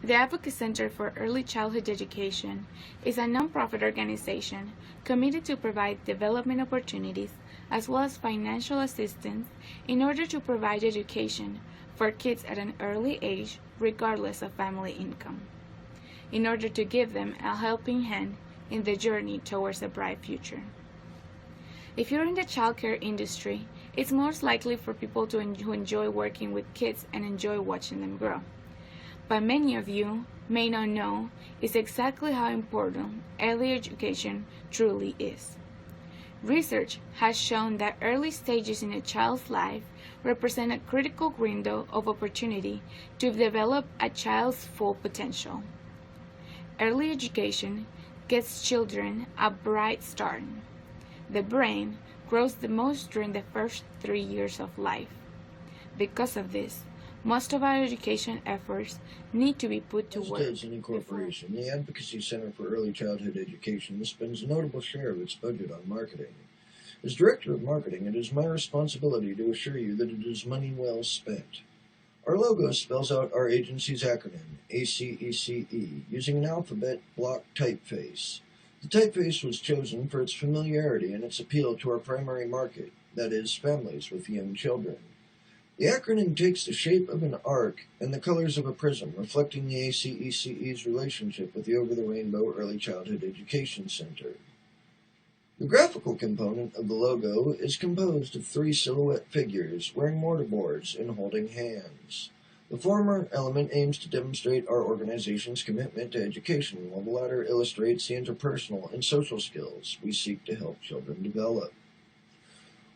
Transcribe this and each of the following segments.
The Advocate Center for Early Childhood Education is a nonprofit organization committed to provide development opportunities as well as financial assistance in order to provide education for kids at an early age regardless of family income, in order to give them a helping hand in the journey towards a bright future. If you're in the childcare industry, it's most likely for people who enjoy working with kids and enjoy watching them grow. But many of you may not know is exactly how important early education truly is. Research has shown that early stages in a child's life represent a critical window of opportunity to develop a child's full potential. Early education gives children a bright start. The brain grows the most during the first 3 years of life. Because of this, most of our education efforts need to be put to work. As any corporation, the Advocacy Center for Early Childhood Education spends a notable share of its budget on marketing. As Director of Marketing, it is my responsibility to assure you that it is money well spent. Our logo spells out our agency's acronym, ACECE, using an alphabet block typeface. The typeface was chosen for its familiarity and its appeal to our primary market, that is, families with young children. The acronym takes the shape of an arc and the colors of a prism, reflecting the ACECE's relationship with the Over-the-Rainbow Early Childhood Education Center. The graphical component of the logo is composed of 3 silhouette figures wearing mortarboards and holding hands. The former element aims to demonstrate our organization's commitment to education, while the latter illustrates the interpersonal and social skills we seek to help children develop.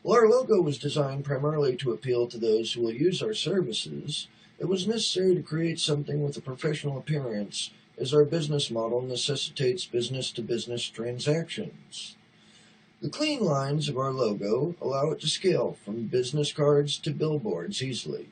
While our logo was designed primarily to appeal to those who will use our services, it was necessary to create something with a professional appearance, as our business model necessitates business-to-business transactions. The clean lines of our logo allow it to scale from business cards to billboards easily.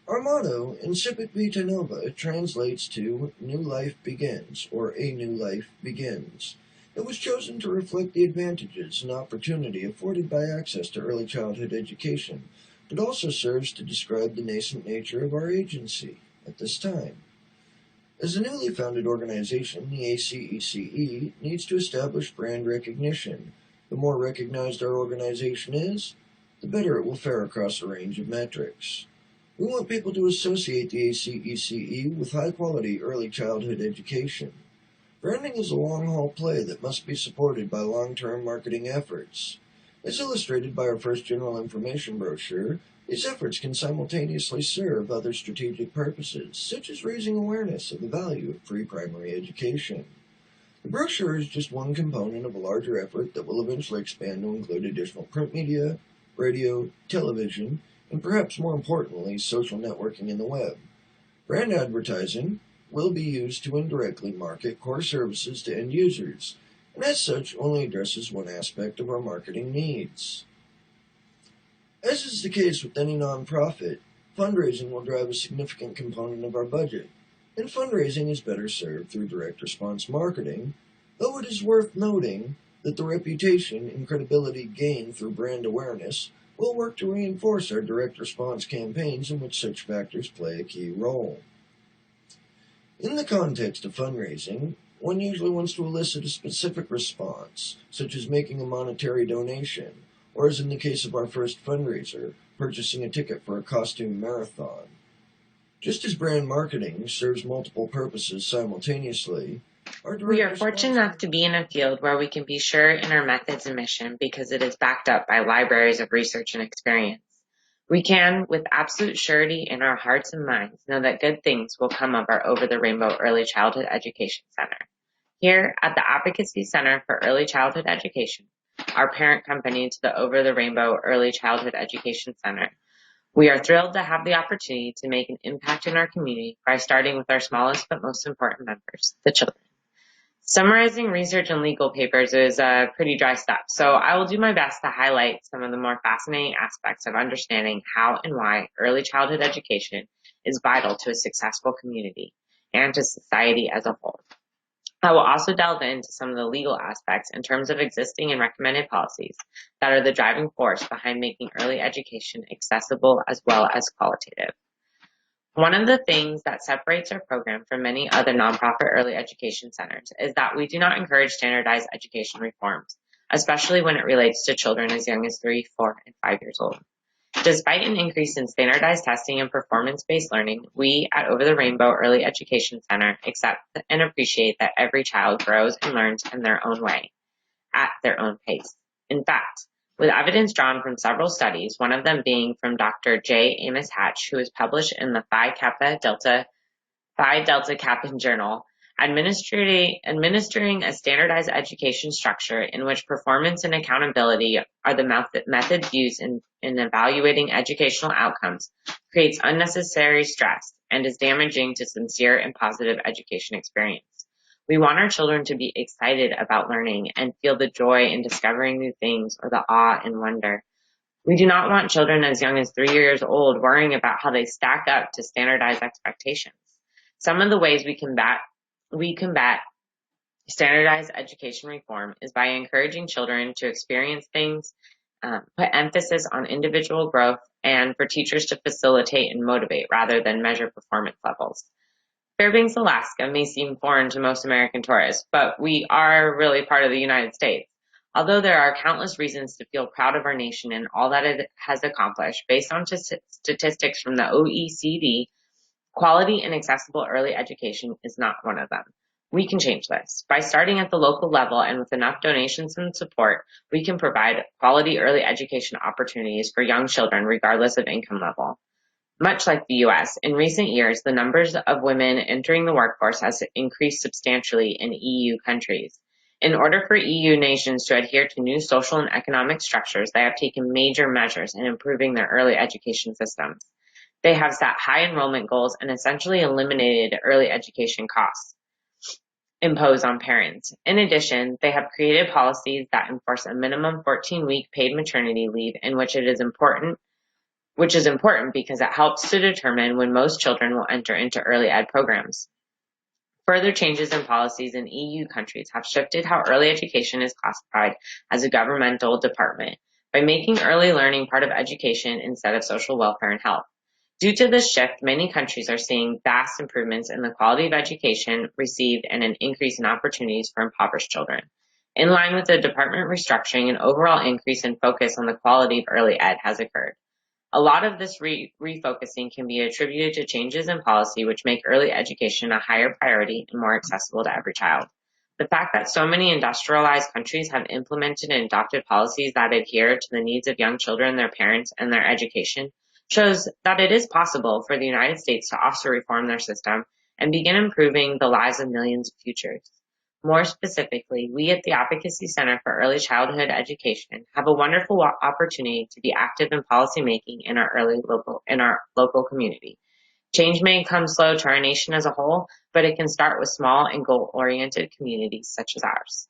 Our motto, Incipit Vita Nova, translates to New Life Begins, or A New Life Begins. It was chosen to reflect the advantages and opportunity afforded by access to early childhood education, but also serves to describe the nascent nature of our agency at this time. As a newly founded organization, the ACECE needs to establish brand recognition. The more recognized our organization is, the better it will fare across a range of metrics. We want people to associate the ACECE with high-quality early childhood education. Branding is a long-haul play that must be supported by long-term marketing efforts. As illustrated by our first general information brochure, these efforts can simultaneously serve other strategic purposes, such as raising awareness of the value of free primary education. The brochure is just one component of a larger effort that will eventually expand to include additional print media, radio, television, and perhaps more importantly, social networking in the web. Brand advertising will be used to indirectly market core services to end users, and as such only addresses one aspect of our marketing needs. As is the case with any nonprofit, fundraising will drive a significant component of our budget, and fundraising is better served through direct response marketing, though it is worth noting that the reputation and credibility gained through brand awareness will work to reinforce our direct response campaigns in which such factors play a key role. In the context of fundraising, one usually wants to elicit a specific response, such as making a monetary donation, or as in the case of our first fundraiser, purchasing a ticket for a costume marathon. Just as brand marketing serves multiple purposes simultaneously, we are fortunate enough to be in a field where we can be sure in our methods and mission because it is backed up by libraries of research and experience. We can, with absolute surety in our hearts and minds, know that good things will come of our Over-the-Rainbow Early Childhood Education Center. Here at the Advocacy Center for Early Childhood Education, our parent company to the Over-the-Rainbow Early Childhood Education Center, we are thrilled to have the opportunity to make an impact in our community by starting with our smallest but most important members, the children. Summarizing research and legal papers is a pretty dry step, so I will do my best to highlight some of the more fascinating aspects of understanding how and why early childhood education is vital to a successful community and to society as a whole. I will also delve into some of the legal aspects in terms of existing and recommended policies that are the driving force behind making early education accessible as well as qualitative. One of the things that separates our program from many other nonprofit early education centers is that we do not encourage standardized education reforms, especially when it relates to children as young as 3, 4, and 5 years old. Despite an increase in standardized testing and performance-based learning, we at Over the Rainbow Early Education Center accept and appreciate that every child grows and learns in their own way, at their own pace. In fact, with evidence drawn from several studies, one of them being from Dr. J. Amos Hatch, who was published in the Phi Delta Kappa Journal, administering a standardized education structure in which performance and accountability are the methods used in evaluating educational outcomes creates unnecessary stress and is damaging to sincere and positive education experience. We want our children to be excited about learning and feel the joy in discovering new things or the awe and wonder. We do not want children as young as 3 years old worrying about how they stack up to standardized expectations. Some of the ways we combat standardized education reform is by encouraging children to experience things, put emphasis on individual growth, and for teachers to facilitate and motivate rather than measure performance levels. Fairbanks, Alaska may seem foreign to most American tourists, but we are really part of the United States. Although there are countless reasons to feel proud of our nation and all that it has accomplished, based on statistics from the OECD, quality and accessible early education is not one of them. We can change this. By starting at the local level and with enough donations and support, we can provide quality early education opportunities for young children regardless of income level. Much like the U.S., in recent years, the numbers of women entering the workforce has increased substantially in EU countries. In order for EU nations to adhere to new social and economic structures, they have taken major measures in improving their early education systems. They have set high enrollment goals and essentially eliminated early education costs imposed on parents. In addition, they have created policies that enforce a minimum 14-week paid maternity leave, in which is important because it helps to determine when most children will enter into early ed programs. Further changes in policies in EU countries have shifted how early education is classified as a governmental department by making early learning part of education instead of social welfare and health. Due to this shift, many countries are seeing vast improvements in the quality of education received and an increase in opportunities for impoverished children. In line with the department restructuring, an overall increase in focus on the quality of early ed has occurred. A lot of this refocusing can be attributed to changes in policy which make early education a higher priority and more accessible to every child. The fact that so many industrialized countries have implemented and adopted policies that adhere to the needs of young children, their parents, and their education shows that it is possible for the United States to also reform their system and begin improving the lives of millions of futures. More specifically, we at the Advocacy Center for Early Childhood Education have a wonderful opportunity to be active in policymaking in our local community. Change may come slow to our nation as a whole, but it can start with small and goal-oriented communities such as ours.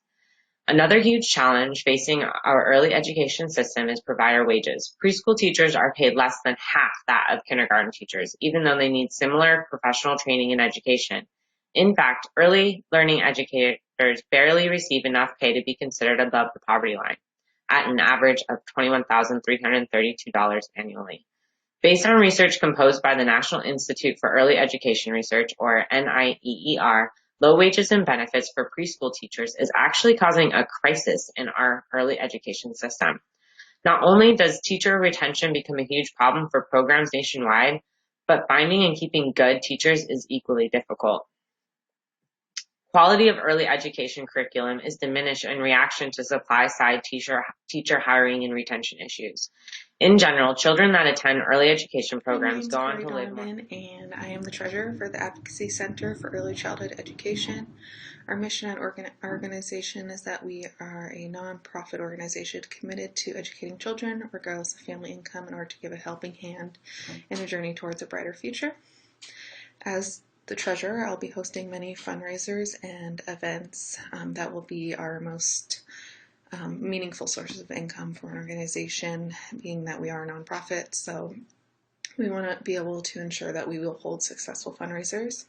Another huge challenge facing our early education system is provider wages. Preschool teachers are paid less than half that of kindergarten teachers, even though they need similar professional training and education. In fact, early learning educators barely receive enough pay to be considered above the poverty line, at an average of $21,332 annually. Based on research composed by the National Institute for Early Education Research, or NIEER, low wages and benefits for preschool teachers is actually causing a crisis in our early education system. Not only does teacher retention become a huge problem for programs nationwide, but finding and keeping good teachers is equally difficult. Quality of early education curriculum is diminished in reaction to supply-side teacher hiring and retention issues. In general, children that attend early education programs go on to live more. And I am the treasurer for the Advocacy Center for Early Childhood Education. Our mission and organization is that we are a nonprofit organization committed to educating children, regardless of family income, in order to give a helping hand in a journey towards a brighter future. As the treasurer, I'll be hosting many fundraisers and events that will be our most meaningful sources of income for an organization, being that we are a nonprofit. So we want to be able to ensure that we will hold successful fundraisers.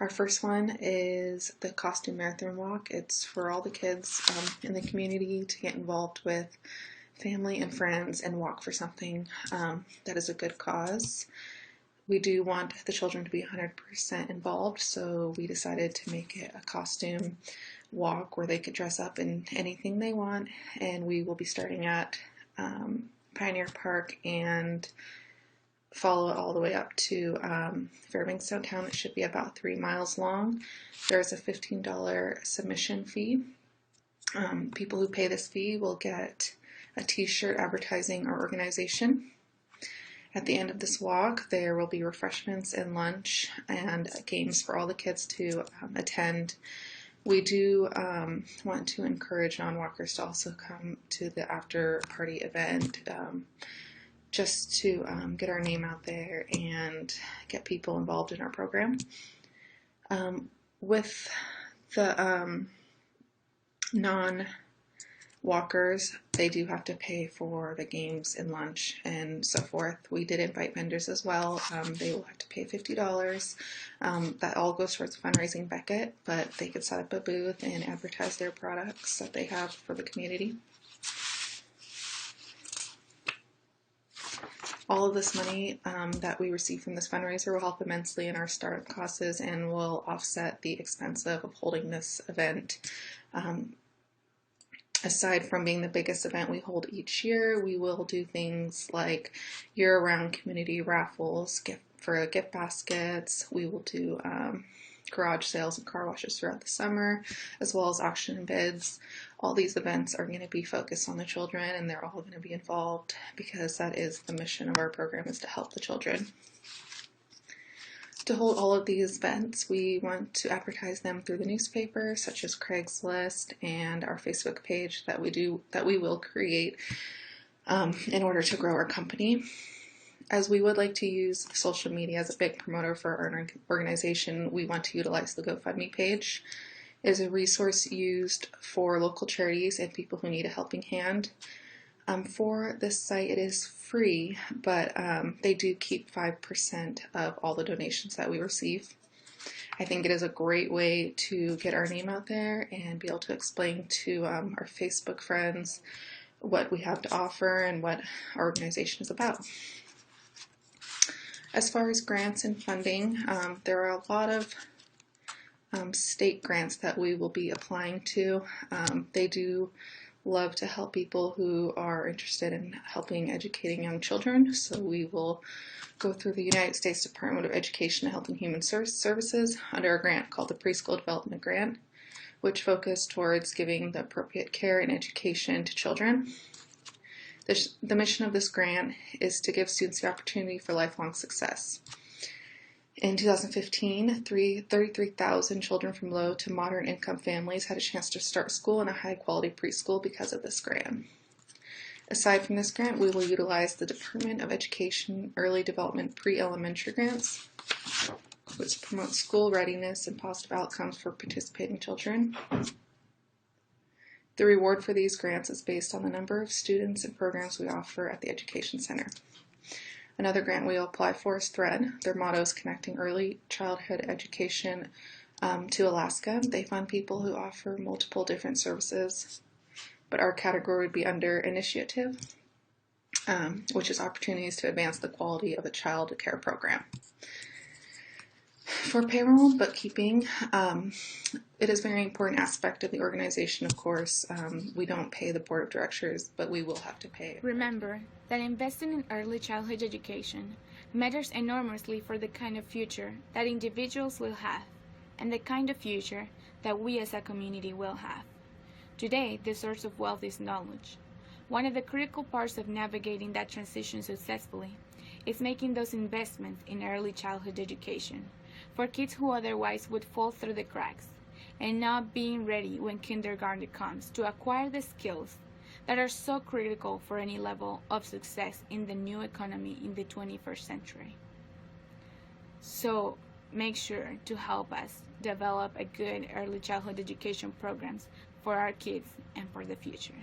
Our first one is the Costume Marathon Walk. It's for all the kids in the community to get involved with family and friends and walk for something that is a good cause. We do want the children to be 100% involved, so we decided to make it a costume walk where they could dress up in anything they want, and we will be starting at Pioneer Park and follow it all the way up to Fairbanks downtown. It should be about 3 miles long. There's a $15 submission fee. People who pay this fee will get a t-shirt advertising our organization. At the end of this walk, there will be refreshments and lunch and games for all the kids to attend. We do want to encourage non-walkers to also come to the after-party event just to get our name out there and get people involved in our program. With the non-walkers, they do have to pay for the games and lunch and so forth. We did invite vendors as well. They will have to pay $50. That all goes towards fundraising Beckett, but they could set up a booth and advertise their products that they have for the community. All of this money that we receive from this fundraiser will help immensely in our startup costs and will offset the expense of holding this event. Aside from being the biggest event we hold each year, we will do things like year-round community raffles, gift baskets. We will do garage sales and car washes throughout the summer, as well as auction and bids. All these events are going to be focused on the children, and they're all going to be involved because that is the mission of our program, is to help the children. To hold all of these events, we want to advertise them through the newspaper, such as Craigslist and our Facebook page that we will create in order to grow our company. As we would like to use social media as a big promoter for our organization, we want to utilize the GoFundMe page. It is a resource used for local charities and people who need a helping hand. For this site, it is free, but they do keep 5% of all the donations that we receive. I think it is a great way to get our name out there and be able to explain to our Facebook friends what we have to offer and what our organization is about. As far as grants and funding, there are a lot of state grants that we will be applying to. They do love to help people who are interested in helping educating young children, so we will go through the United States Department of Education and Health and Human Services under a grant called the Preschool Development Grant, which focuses towards giving the appropriate care and education to children. The mission of this grant is to give students the opportunity for lifelong success. In 2015, 33,000 children from low to moderate income families had a chance to start school in a high-quality preschool because of this grant. Aside from this grant, we will utilize the Department of Education Early Development Pre-Elementary Grants, which promote school readiness and positive outcomes for participating children. The reward for these grants is based on the number of students and programs we offer at the Education Center. Another grant we will apply for is THREAD. Their motto is Connecting Early Childhood Education to Alaska. They fund people who offer multiple different services, but our category would be under Initiative, which is opportunities to advance the quality of a child care program. For payroll and bookkeeping, it is a very important aspect of the organization, of course. We don't pay the board of directors, but we will have to pay. Remember that investing in early childhood education matters enormously for the kind of future that individuals will have and the kind of future that we as a community will have. Today, the source of wealth is knowledge. One of the critical parts of navigating that transition successfully is making those investments in early childhood education for kids who otherwise would fall through the cracks, and not being ready when kindergarten comes to acquire the skills that are so critical for any level of success in the new economy in the 21st century. So make sure to help us develop a good early childhood education programs for our kids and for the future.